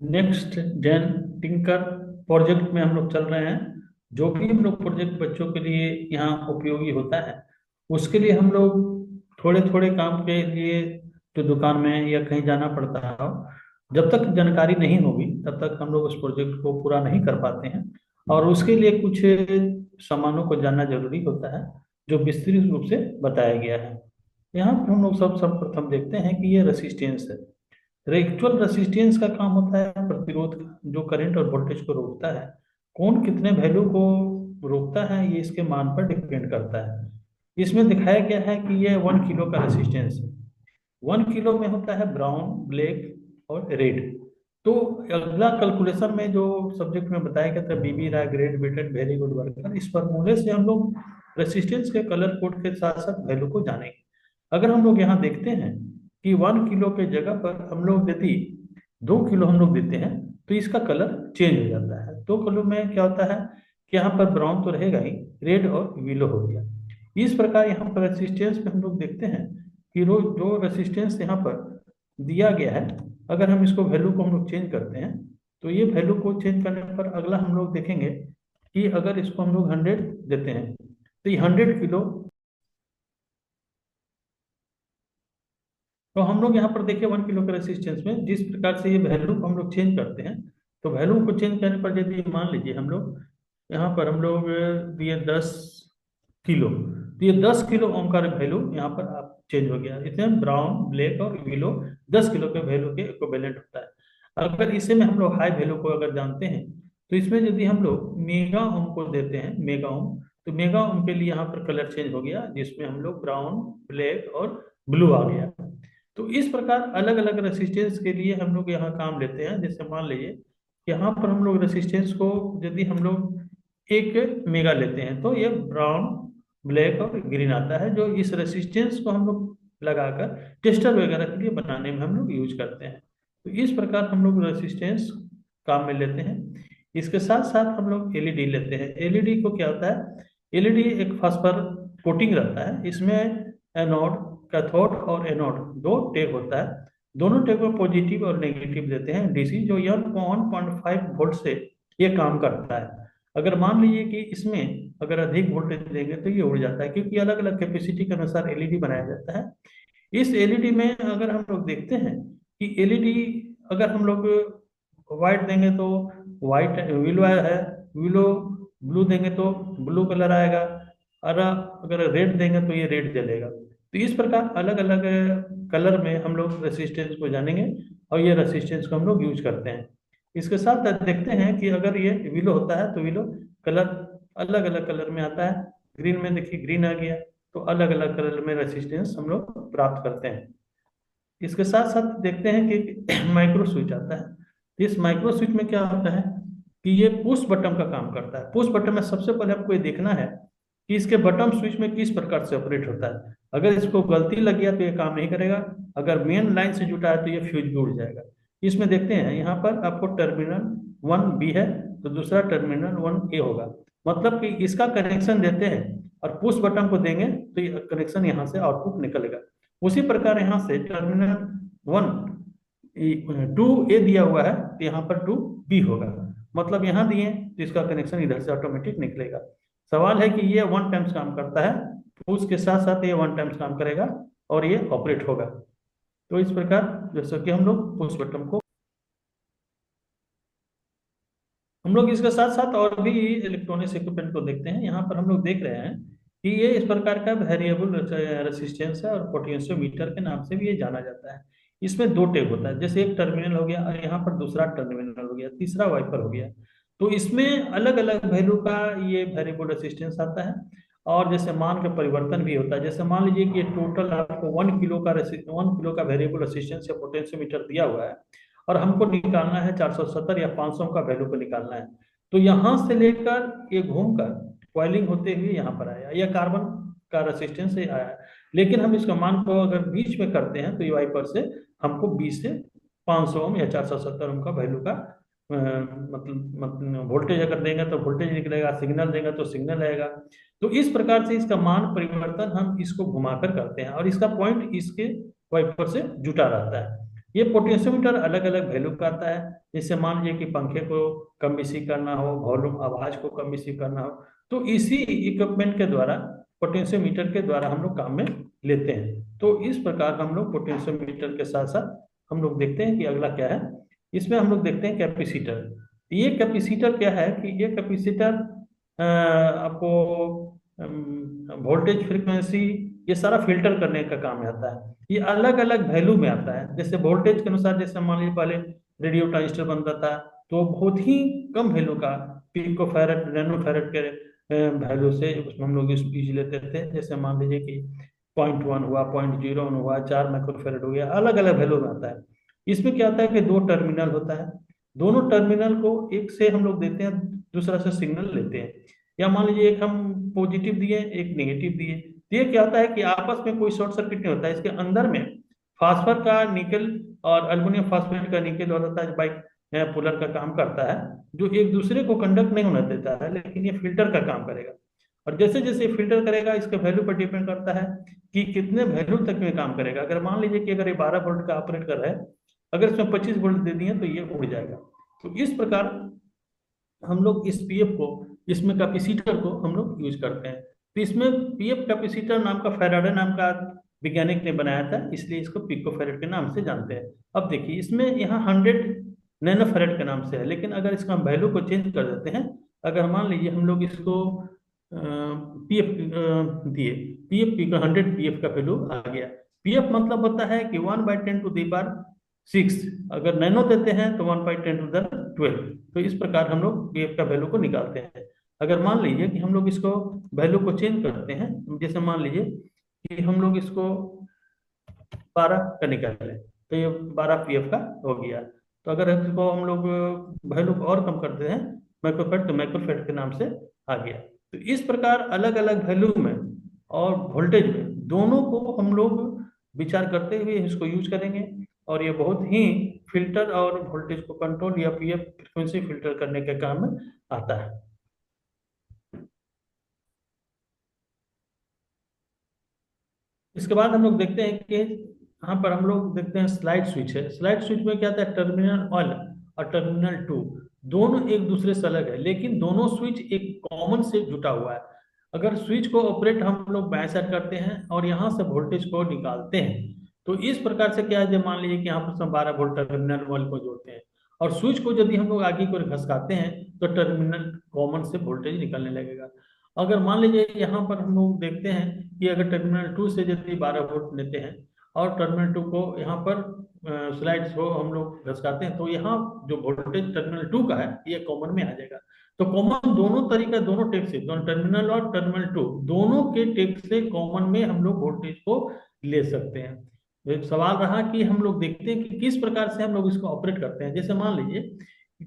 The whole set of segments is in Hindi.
नेक्स्ट जेन टिंकर प्रोजेक्ट में हम लोग चल रहे हैं। जो भी हम लोग प्रोजेक्ट बच्चों के लिए यहाँ उपयोगी होता है, उसके लिए हम लोग थोड़े थोड़े काम के लिए जो दुकान में या कहीं जाना पड़ता है, जब तक जानकारी नहीं होगी तब तक हम लोग उस प्रोजेक्ट को पूरा नहीं कर पाते हैं। और उसके लिए कुछ सामानों को जानना जरूरी होता है, जो विस्तृत रूप से बताया गया है। यहाँ पर हम लोग सब सर्वप्रथम देखते हैं कि ये रेसिस्टेंस है। रेक्चुअल रेसिस्टेंस का काम होता है प्रतिरोध का, जो करंट और वोल्टेज को रोकता है। कौन कितने वैल्यू को रोकता है, ये इसके मान पर डिपेंड करता है। इसमें दिखाया गया है कि ये 1 किलो का रेसिस्टेंस है। 1 किलो में होता है ब्राउन, ब्लैक और रेड। तो अगला कैलकुलेशन में जो सब्जेक्ट में बताया गया था, BB Rai grade weighted very good worker, इस फॉर्मूले से हम लोग रेसिस्टेंस के कलर कोड के साथ साथ वैल्यू को जानेंगे। अगर हम लोग यहाँ देखते हैं कि 1 किलो के जगह पर हम लोग यदि 2 किलो हम लोग देते हैं, तो इसका कलर चेंज हो जाता है। 2 किलो में क्या होता है कि यहाँ पर ब्राउन तो रहेगा ही, रेड और विलो हो गया। इस प्रकार यहाँ पर रेसिस्टेंस में हम लोग देखते हैं कि जो रेसिस्टेंस यहाँ पर दिया गया है, अगर हम इसको वैल्यू को हम लोग चेंज करते हैं, तो ये वैल्यू को चेंज करने पर अगला हम लोग देखेंगे कि अगर इसको हम लोग 100 देते हैं, तो ये 100 किलो। तो हम लोग यहाँ पर देखिए 1 किलो के रेसिस्टेंस में जिस प्रकार से ये वैल्यू को हम लोग चेंज करते हैं, तो वैल्यू को चेंज करने पर यदि मान लीजिए हम लोग यहाँ पर हम लोग दिए 10 किलो, तो ये 10 किलो ओम का वैल्यू यहाँ पर आप चेंज हो गया। इसमें ब्राउन, ब्लैक और विलो 10 किलो के वैल्यू के इक्विवेलेंट होता है। अगर इसे में हम लोग हाई वैल्यू को अगर जानते हैं, तो इसमें यदि हम लोग मेगा ओम को देते हैं, मेगा ओम, तो मेगा ओम के लिए यहाँ पर कलर चेंज हो गया, जिसमें हम लोग ब्राउन, ब्लैक और ब्लू आ गया। तो इस प्रकार अलग अलग रेसिस्टेंस के लिए हम लोग यहाँ काम लेते हैं। जैसे मान लीजिए यहाँ पर हम लोग रेसिस्टेंस को यदि हम लोग 1 मेगा लेते हैं, तो ये ब्राउन, ब्लैक और ग्रीन आता है, जो इस रेसिस्टेंस को हम लोग लगाकर टेस्टर वगैरह के लिए बनाने में हम लोग यूज करते हैं। तो इस प्रकार हम लोग रेसिस्टेंस काम में लेते हैं। इसके साथ साथ हम लोग एलईडी लेते हैं। एलईडी को क्या होता है, एलईडी एक फास्फर कोटिंग रहता है। इसमें एनोड, कैथोड और एनोड दो टैग होता है। दोनों टैग में पॉजिटिव और नेगेटिव देते हैं डीसी, जो यह 1.5 वोल्ट से ये काम करता है। अगर मान लीजिए कि इसमें अगर अधिक वोल्टेज देंगे तो ये उड़ जाता है, क्योंकि अलग अलग कैपेसिटी के अनुसार एलईडी बनाया जाता है। इस एलईडी में अगर हम लोग देखते हैं कि एलईडी अगर हम लोग व्हाइट देंगे तो व्हाइट विलो है, विलो ब्लू देंगे तो ब्लू कलर आएगा, और अगर रेड देंगे तो ये रेड जलेगा। तो इस प्रकार अलग अलग कलर में हम लोग रेसिस्टेंस को जानेंगे, और ये रेसिस्टेंस को हम लोग यूज करते हैं। इसके साथ देखते हैं कि अगर ये विलो होता है तो विलो कलर अलग अलग कलर में आता है। ग्रीन में देखिए ग्रीन आ गया। तो अलग अलग कलर में रेसिस्टेंस हम लोग प्राप्त करते हैं। इसके साथ साथ देखते हैं कि माइक्रो स्विच आता है। इस माइक्रो स्विच में क्या होता है कि ये पुश बटन का काम करता है। पुश बटन में सबसे पहले आपको ये देखना है कि इसके बटन स्विच में किस प्रकार से ऑपरेट होता है। अगर इसको गलती लग गया तो ये काम नहीं करेगा। अगर मेन लाइन से जुटा है तो ये फ्यूज भी उड़ जाएगा। इसमें देखते हैं यहाँ पर आपको टर्मिनल 1 बी है, तो दूसरा टर्मिनल 1 ए होगा। मतलब कि इसका कनेक्शन देते हैं और पुश बटन को देंगे तो ये कनेक्शन यहाँ से आउटपुट निकलेगा। उसी प्रकार यहाँ से टर्मिनल 2 ए दिया हुआ है, तो यहाँ पर 2 बी होगा। मतलब यहाँ दिए तो इसका कनेक्शन इधर से ऑटोमेटिक निकलेगा। सवाल है कि ये 1 टाइम्स काम करता है, तो उसके साथ साथ ये 1 टाइम्स काम करेगा और ये ऑपरेट होगा। तो इस प्रकार जैसे कि हम लोग पुश बटन को, हम लोग इसके साथ साथ और भी इलेक्ट्रॉनिक्स इक्विपमेंट को देखते हैं। यहाँ पर हम लोग देख रहे हैं कि ये इस प्रकार का वेरिएबल रेसिस्टेंस है, और पोटेंशियोमीटर के नाम से भी ये जाना जाता है। इसमें दो टैग होता है, जैसे एक टर्मिनल हो गया और यहाँ पर दूसरा टर्मिनल हो गया, तीसरा वाइपर हो गया। तो इसमें अलग अलग वैल्यू का ये वेरिएबल रेसिस्टेंस आता है, और जैसे मान का परिवर्तन भी होता है। जैसे मान लीजिए कि टोटल आपको 1 किलो का वेरिएबल रेसिस्टेंस या पोटेंशियोमीटर दिया हुआ है, और हमको निकालना है 470 या 500 का वैल्यू को निकालना है। तो यहाँ से लेकर ये घूमकर कॉइलिंग होते हुए यहाँ पर आया, या कार्बन का रेसिस्टेंस से आया। लेकिन हम इसका मान को अगर बीच में करते हैं तो ये वाइपर से हमको 20 से 500 ओम या 470 ओम का वैल्यू का मतलब वोल्टेज अगर देंगे तो वोल्टेज निकलेगा, सिग्नल देंगे तो सिग्नल आएगा। तो इस प्रकार से इसका मान परिवर्तन हम इसको घुमाकर करते हैं, और इसका पॉइंट इसके वाइपर से जुटा रहता है। ये पोटेंशियोमीटर अलग अलग वैल्यू का आता है। जैसे मान लीजिए कि पंखे को कम बेसी करना हो, वॉल्यूम आवाज को कम बेसी करना हो, तो इसी इक्विपमेंट के द्वारा, पोटेंशियोमीटर के द्वारा हम लोग काम में लेते हैं। तो इस प्रकार हम लोग पोटेंशियोमीटर के साथ साथ हम लोग देखते हैं कि अगला क्या है। इसमें हम लोग देखते हैं कैपेसिटर। ये कैपेसिटर क्या है कि ये कैपेसिटर आपको वोल्टेज, फ्रीक्वेंसी, ये सारा फिल्टर करने का काम में आता है। ये अलग अलग वैल्यू में आता है। जैसे वोल्टेज के अनुसार, जैसे मान लीजिए पहले रेडियो ट्रांजिस्टर बनता था, तो बहुत ही कम वैल्यू का, पिको फैरेड, नैनो फैरेड के वैल्यू से उसमें हम लोग यूज लेते थे। जैसे मान लीजिए कि 0.1 हुआ, 0.01 हुआ, 4 माइक्रो फैरेड हो गया, अलग अलग वैल्यू में आता है। इसमें क्या होता है कि दो टर्मिनल होता है, दोनों टर्मिनल को एक से हम लोग देते हैं, दूसरा से सिग्नल लेते हैं। या मान लीजिए एक हम पॉजिटिव दिए, एक नेगेटिव दिए, तो ये क्या होता है कि आपस में कोई शॉर्ट सर्किट नहीं होता है। इसके अंदर में फास्फर का निकल और अल्युमिनियम फास्फेट का निकल और होता है, बाइक पुलर का काम करता है, जो एक दूसरे को कंडक्ट नहीं होने देता है, लेकिन ये फिल्टर का काम करेगा। और जैसे जैसे फिल्टर करेगा, इसके वैल्यू पर डिपेंड करता है कि कितने वैल्यू तक में काम करेगा। अगर मान लीजिए कि अगर ये 12 वोल्ट का ऑपरेट कर रहा है, अगर इसमें 25 वोल्ट दे दिए तो ये उड़ जाएगा। तो इस प्रकार हम लोग इस पीएफ को, इसमें कैपेसिटर को हम लोग यूज करते हैं। तो इसमें पीएफ कैपेसिटर नाम का, फैराडे नाम का वैज्ञानिक ने बनाया था, इसलिए इसको पिको फैराड के नाम से जानते हैं। अब देखिए, इसमें यहाँ 100 नैनो फैराड के नाम से है, लेकिन अगर इसका हम वैल्यू को चेंज कर देते हैं, अगर मान लीजिए हम लोग इसको पीएफ दिए, पीएफ पी का 100 पीएफ का वैल्यू आ गया। पीएफ मतलब होता है कि 1/10⁶। अगर नैनो देते हैं तो 1/10⁻²। तो इस प्रकार हम लोग पीएफ का वैल्यू को निकालते हैं। अगर मान लीजिए कि हम लोग इसको वैल्यू को चेंज करते हैं, जैसे मान लीजिए कि हम लोग इसको 12 का निकाल लें, तो ये 12 पीएफ का हो गया। तो अगर इसको हम लोग वैल्यू को और कम करते हैं, माइक्रोफेट, तो माइक्रोफेट के नाम से आ गया। तो इस प्रकार अलग अलग वैल्यू में और वोल्टेज में, दोनों को हम लोग विचार करते हुए इसको यूज करेंगे। और ये बहुत ही फिल्टर और वोल्टेज को कंट्रोल या पीएफ फ्रिक्वेंसी फिल्टर करने के काम में आता है। इसके बाद हम लोग देखते हैं कि यहाँ पर हम लोग देखते हैं स्लाइड स्विच है। स्लाइड स्विच में क्या होता है, टर्मिनल 1 और टर्मिनल 2 दोनों एक दूसरे से अलग है, लेकिन दोनों स्विच एक कॉमन से जुटा हुआ है। अगर स्विच को ऑपरेट हम लोग बाएं साइड करते हैं और यहाँ से वोल्टेज को निकालते हैं, तो इस प्रकार से क्या है, जब मान लीजिए कि यहाँ पर हम 12 वोल्ट टर्मिनल 1 को जोड़ते हैं, और स्विच को यदि हम लोग आगे को घसकाते हैं, तो टर्मिनल कॉमन से वोल्टेज निकलने लगेगा। अगर मान लीजिए यहाँ पर हम लोग देखते हैं कि अगर टर्मिनल 2 से यदि 12 वोल्ट लेते हैं और टर्मिनल 2 को यहाँ पर स्लाइड्स को हम लोग घसकाते हैं, तो यहाँ जो वोल्टेज टर्मिनल 2 का है ये कॉमन में आ जाएगा। तो कॉमन दोनों तरीका, दोनों टेप से, दोनों टर्मिनल और टर्मिनल 2 दोनों के टेप से कॉमन में हम लोग वोल्टेज को ले सकते हैं। तो एक सवाल रहा कि हम लोग देखते हैं कि किस प्रकार से हम लोग इसको ऑपरेट करते हैं। जैसे मान लीजिए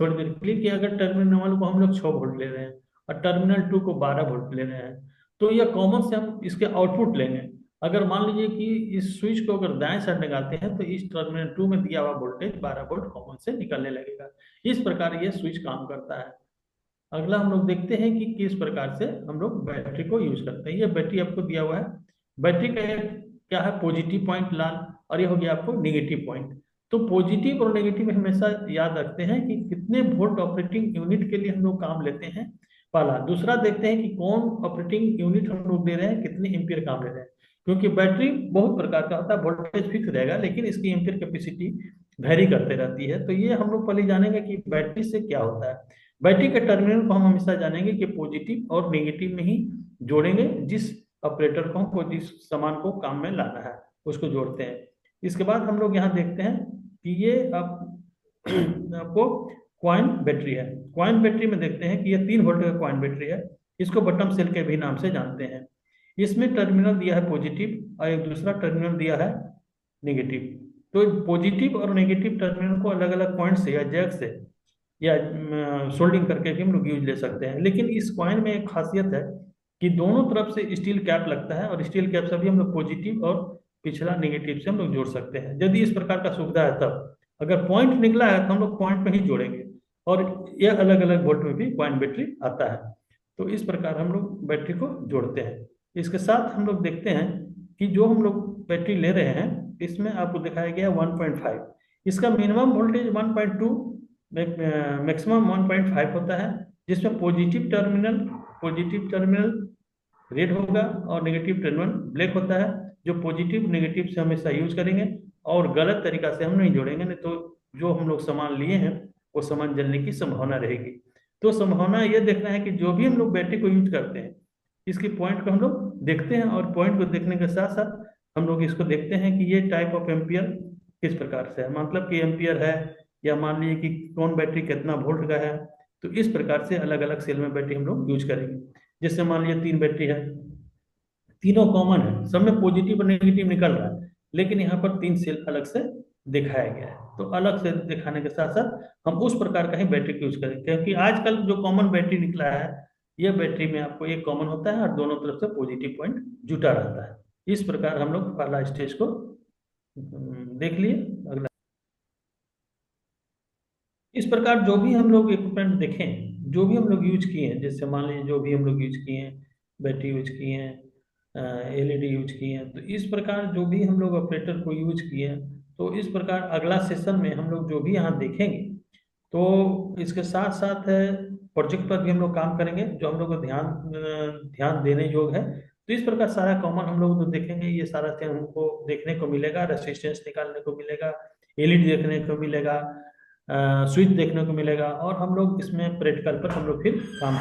थोड़ी देर के लिए कि अगर टर्मिनल को हम लोग 6 वोल्ट ले रहे हैं और टर्मिनल 2 को 12 वोल्ट ले रहे हैं, तो यह कॉमन से हम इसके आउटपुट लेंगे। अगर मान लीजिए कि इस स्विच को अगर दाएं साइड निकालते हैं, तो इस टर्मिनल 2 में दिया हुआ वोल्टेज 12 वोल्ट कॉमन से निकलने लगेगा। इस प्रकार ये स्विच काम करता है। अगला हम लोग देखते हैं कि किस प्रकार से हम लोग बैटरी को यूज करते हैं। ये बैटरी आपको दिया हुआ है। बैटरी का एक क्या है, पॉजिटिव पॉइंट लाल, और ये हो गया आपको नेगेटिव पॉइंट। तो पॉजिटिव और नेगेटिव में हमेशा याद रखते हैं कि कितने वोल्ट ऑपरेटिंग यूनिट के लिए हम लोग काम लेते हैं, पहला। दूसरा देखते हैं कि कौन ऑपरेटिंग यूनिट हम लोग दे रहे हैं, कितने एम्पियर काम ले रहे हैं। क्योंकि बैटरी बहुत प्रकार का होता है, वोल्टेज फिक्स रहेगा, लेकिन इसकी एम्पियर कैपेसिटी वेरी करते रहती है। तो ये हम लोग पहले जानेंगे कि बैटरी से क्या होता है। बैटरी के टर्मिनल को हम हमेशा जानेंगे कि पॉजिटिव और नेगेटिव में ही जोड़ेंगे। जिस ऑपरेटर को हमको जिस सामान को काम में लाना है उसको जोड़ते हैं। इसके बाद हम लोग यहाँ देखते हैं कि ये आपको क्वाइन बैटरी है। क्वाइन बैटरी में देखते हैं कि ये 3 वोल्ट का क्वाइन बैटरी है। इसको बटम सेल के भी नाम से जानते हैं। इसमें टर्मिनल दिया है पॉजिटिव और एक दूसरा टर्मिनल दिया है नेगेटिव। तो पॉजिटिव और नेगेटिव टर्मिनल को अलग अलग पॉइंट से या जैक से या सोल्डिंग करके भी हम लोग यूज ले सकते हैं। लेकिन इस कॉइन में एक खासियत है कि दोनों तरफ से स्टील कैप लगता है, और स्टील कैप से भी हम लोग पॉजिटिव और पिछला नेगेटिव से हम लोग जोड़ सकते हैं, यदि इस प्रकार का सुविधा है तब। अगर पॉइंट निकला है तो हम लोग पॉइंट में ही जोड़ेंगे। और यह अलग अलग वोल्ट में भी क्वाइन बैटरी आता है। तो इस प्रकार हम लोग बैटरी को जोड़ते हैं। इसके साथ हम लोग देखते हैं कि जो हम लोग बैटरी ले रहे हैं, इसमें आपको दिखाया गया 1.5। इसका मिनिमम वोल्टेज 1.2, मैक्सिमम 1.5 होता है, जिसमें पॉजिटिव टर्मिनल रेड होगा और नेगेटिव टर्मिनल ब्लैक होता है। जो पॉजिटिव नेगेटिव से हमेशा यूज करेंगे और गलत तरीका से हम नहीं जोड़ेंगे, नहीं तो जो हम लोग सामान लिए हैं वो सामान जलने की संभावना रहेगी। तो संभावना ये देखना है कि जो भी हम लोग बैटरी को यूज करते हैं, इसकी पॉइंट को हम लोग देखते हैं, और पॉइंट को देखने के साथ साथ हम लोग इसको देखते हैं कि ये टाइप ऑफ एम्पियर किस प्रकार से है, मतलब कि एम्पियर है, या मान लीजिए कि कौन बैटरी कितना वोल्ट का है। तो इस प्रकार से अलग अलग सेल में बैटरी हम लोग यूज करेंगे। जैसे मान लीजिए 3 बैटरी है, तीनों कॉमन है, सब में पॉजिटिव और नेगेटिव निकल रहा है, लेकिन यहाँ पर 3 सेल अलग से दिखाया गया है। तो अलग से दिखाने के साथ साथ हम उस प्रकार का ही बैटरी यूज करें, क्योंकि आजकल जो कॉमन बैटरी निकला है, यह बैटरी में आपको एक कॉमन होता है और दोनों तरफ से पॉजिटिव पॉइंट जुटा रहता है। इस प्रकार हम लोग पहला स्टेज को देख लिए। अगला, इस प्रकार जो भी हम लोग इक्विपमेंट देखें, जो भी हम लोग यूज किए हैं, जैसे मान लीजिए जो भी हम लोग यूज किए हैं, बैटरी यूज किए हैं, एलईडी यूज किए हैं, तो इस प्रकार जो भी हम लोग ऑपरेटर को यूज किए हैं, तो इस प्रकार अगला सेशन में हम लोग जो भी यहाँ देखेंगे, तो इसके साथ साथ प्रोजेक्ट पर भी हम लोग काम करेंगे, जो हम लोग को ध्यान देने योग्य है। तो इस प्रकार सारा कॉमन हम लोग तो देखेंगे, ये सारा चीज हमको देखने को मिलेगा, रेसिस्टेंस निकालने को मिलेगा, एलईडी देखने को मिलेगा, स्विच देखने को मिलेगा, और हम लोग इसमें प्रैक्टिकल पर हम लोग फिर काम